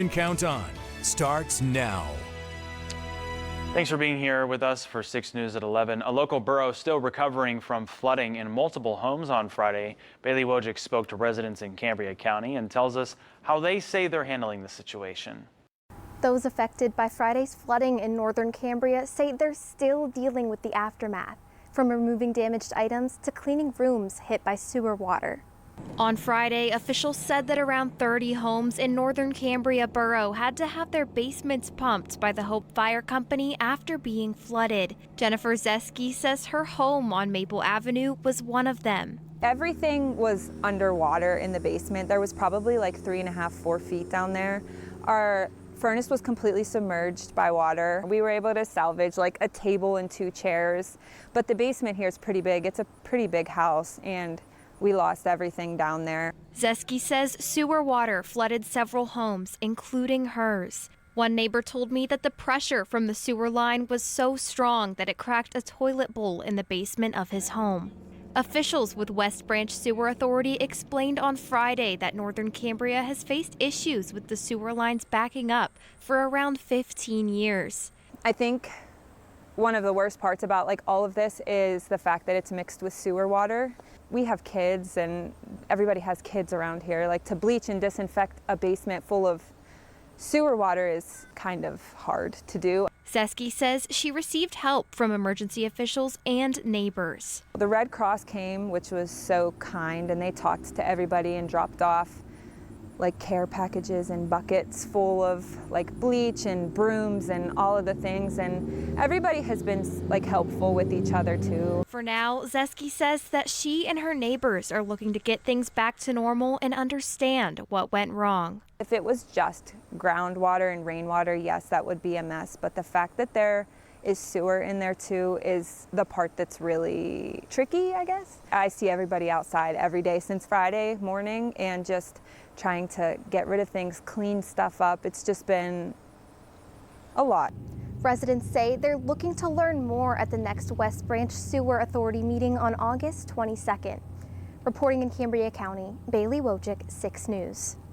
Can count on starts now. Thanks for being here with us for 6 News at 11. A local borough still recovering from flooding in multiple homes on Friday. Bailey Wojcik spoke to residents in Cambria County and tells us how they say they're handling the situation. Those affected by Friday's flooding in Northern Cambria say they're still dealing with the aftermath, from removing damaged items to cleaning rooms hit by sewer water. On Friday, officials said that around 30 homes in Northern Cambria Borough had to have their basements pumped by the Hope Fire Company after being flooded. Jennifer Zachesky says her home on Maple Avenue was one of them. Everything was underwater in the basement. There was probably like 3.5, 4 feet down there. Our furnace was completely submerged by water. We were able to salvage like a table and 2 chairs, but the basement here is pretty big. It's a pretty big house, and we lost everything down there. Zachesky says sewer water flooded several homes, including hers. One neighbor told me that the pressure from the sewer line was so strong that it cracked a toilet bowl in the basement of his home. Officials with West Branch Sewer Authority explained on Friday that Northern Cambria has faced issues with the sewer lines backing up for around 15 years. I think one of the worst parts about like all of this is the fact that it's mixed with sewer water. We have kids, and everybody has kids around here. Like, to bleach and disinfect a basement full of sewer water is kind of hard to do. Zachesky says she received help from emergency officials and neighbors. The Red Cross came, which was so kind, and they talked to everybody and dropped off like care packages and buckets full of like bleach and brooms and all of the things, and everybody has been like helpful with each other too. For now, Zachesky says that she and her neighbors are looking to get things back to normal and understand what went wrong. If it was just groundwater and rainwater, yes, that would be a mess, but the fact that there is sewer in there too is the part that's really tricky, I guess. I see everybody outside every day since Friday morning and just trying to get rid of things, clean stuff up. It's just been a lot. Residents say they're looking to learn more at the next West Branch Sewer Authority meeting on August 22nd. Reporting in Cambria County, Bailey Wojcik, 6 News.